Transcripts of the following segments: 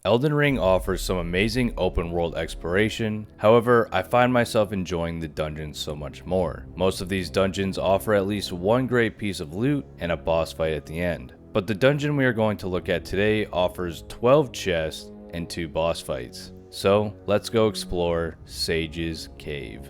Elden Ring offers some amazing open world exploration, however, I find myself enjoying the dungeons so much more. Most of these dungeons offer at least one great piece of loot and a boss fight at the end. But the dungeon we are going to look at today offers 12 chests and 2 boss fights. So let's go explore Sage's Cave.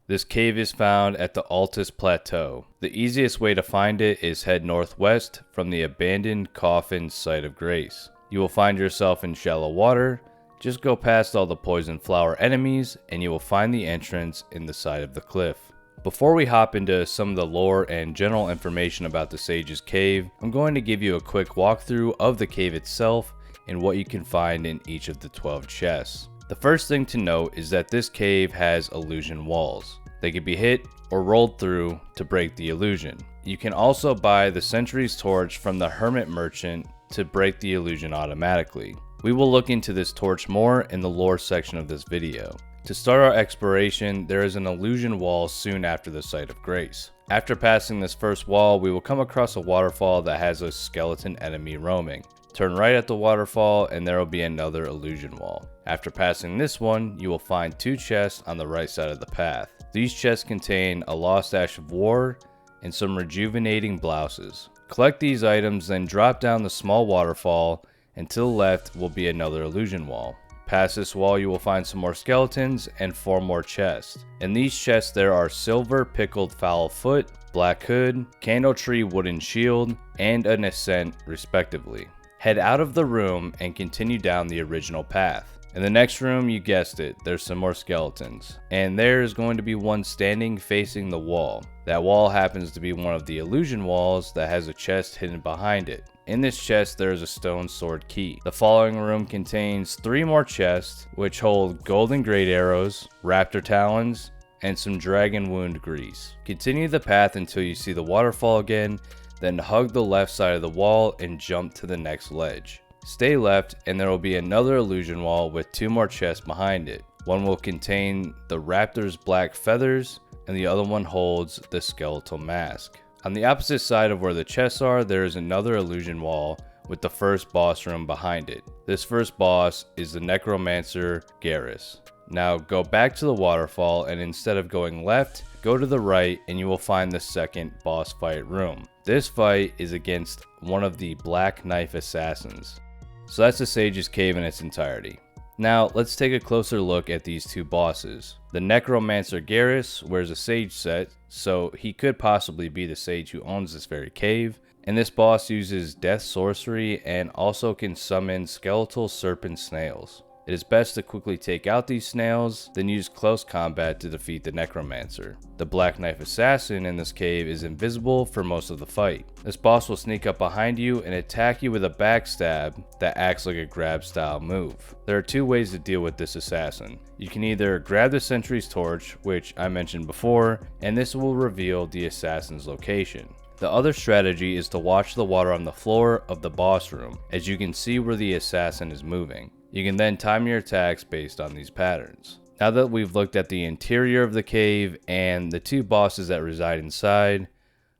This cave is found at the Altus Plateau. The easiest way to find it is head northwest from the abandoned coffin site of Grace. You will find yourself in shallow water. Just go past all the poison flower enemies and you will find the entrance in the side of the cliff. Before we hop into some of the lore and general information about the Sage's Cave, I'm going to give you a quick walkthrough of the cave itself and what you can find in each of the 12 chests. The first thing to note is that this cave has illusion walls. They can be hit or rolled through to break the illusion. You can also buy the Sentry's Torch from the Hermit Merchant to break the illusion automatically. We will look into this torch more in the lore section of this video. To start our exploration, there is an illusion wall soon after the site of Grace. After passing this first wall, we will come across a waterfall that has a skeleton enemy roaming. Turn right at the waterfall and there will be another illusion wall. After passing this one, you will find 2 chests on the right side of the path. These chests contain a lost ash of war and some rejuvenating blouses. Collect these items, then drop down the small waterfall, and to the left will be another illusion wall. Past this wall you will find some more skeletons and 4 more chests. In these chests there are silver pickled foul foot, black hood, candle tree wooden shield, and an ascent respectively. Head out of the room and continue down the original path. In the next room, you guessed it, there's some more skeletons. And there is going to be one standing facing the wall. That wall happens to be one of the illusion walls that has a chest hidden behind it. In this chest, there is a stone sword key. The following room contains 3 more chests, which hold golden great arrows, raptor talons, and some dragon wound grease. Continue the path until you see the waterfall again, then hug the left side of the wall and jump to the next ledge. Stay left and there will be another illusion wall with 2 more chests behind it. One will contain the raptor's black feathers and the other one holds the skeletal mask. On the opposite side of where the chests are, there is another illusion wall with the first boss room behind it. This first boss is the necromancer Garrus. Now go back to the waterfall and instead of going left, go to the right and you will find the second boss fight room. This fight is against one of the Black Knife Assassins. So that's the Sage's Cave in its entirety. Now let's take a closer look at these 2 bosses. The Necromancer Garrus wears a sage set, so he could possibly be the sage who owns this very cave. And this boss uses death sorcery and also can summon skeletal serpent snails. It is best to quickly take out these snails, then use close combat to defeat the Necromancer. The Black Knife Assassin in this cave is invisible for most of the fight. This boss will sneak up behind you and attack you with a backstab that acts like a grab style move. There are 2 ways to deal with this assassin. You can either grab the Sentry's Torch, which I mentioned before, and this will reveal the assassin's location. The other strategy is to watch the water on the floor of the boss room, as you can see where the assassin is moving. You can then time your attacks based on these patterns. Now that we've looked at the interior of the cave and the 2 bosses that reside inside,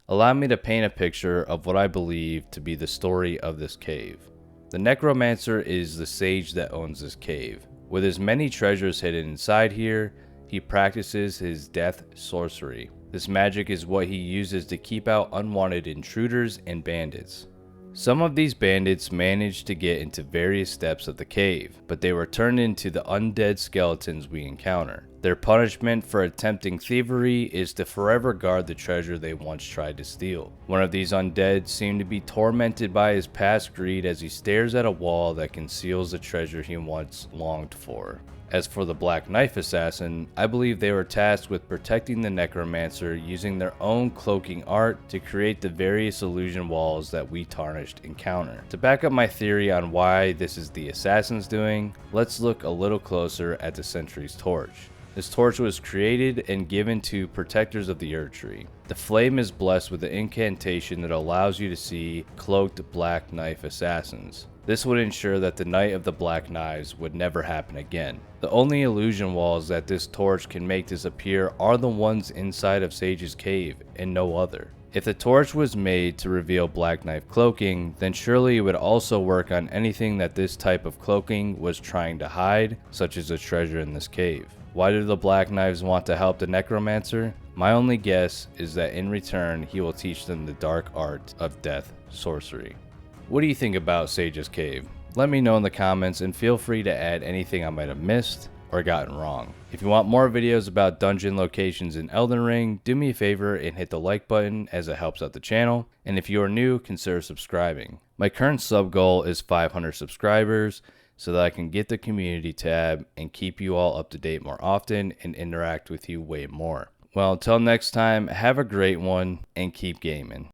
allow me to paint a picture of what I believe to be the story of this cave. The Necromancer is the sage that owns this cave. With his many treasures hidden inside here, he practices his death sorcery. This magic is what he uses to keep out unwanted intruders and bandits. Some of these bandits managed to get into various steps of the cave, but they were turned into the undead skeletons we encounter. Their punishment for attempting thievery is to forever guard the treasure they once tried to steal. One of these undead seemed to be tormented by his past greed as he stares at a wall that conceals the treasure he once longed for. As for the Black Knife Assassin, I believe they were tasked with protecting the Necromancer using their own cloaking art to create the various illusion walls that we tarnished encounter. To back up my theory on why this is the assassin's doing, let's look a little closer at the Sentry's Torch. This torch was created and given to protectors of the Erd Tree. The flame is blessed with an incantation that allows you to see cloaked Black Knife Assassins. This would ensure that the Night of the Black Knives would never happen again. The only illusion walls that this torch can make disappear are the ones inside of Sage's Cave and no other. If the torch was made to reveal Black Knife cloaking, then surely it would also work on anything that this type of cloaking was trying to hide, such as a treasure in this cave. Why do the Black Knives want to help the Necromancer? My only guess is that in return, he will teach them the dark art of death sorcery. What do you think about Sage's Cave? Let me know in the comments and feel free to add anything I might have missed or gotten wrong. If you want more videos about dungeon locations in Elden Ring, do me a favor and hit the like button as it helps out the channel. And if you are new, consider subscribing. My current sub goal is 500 subscribers so that I can get the community tab and keep you all up to date more often and interact with you way more. Well, until next time, have a great one and keep gaming.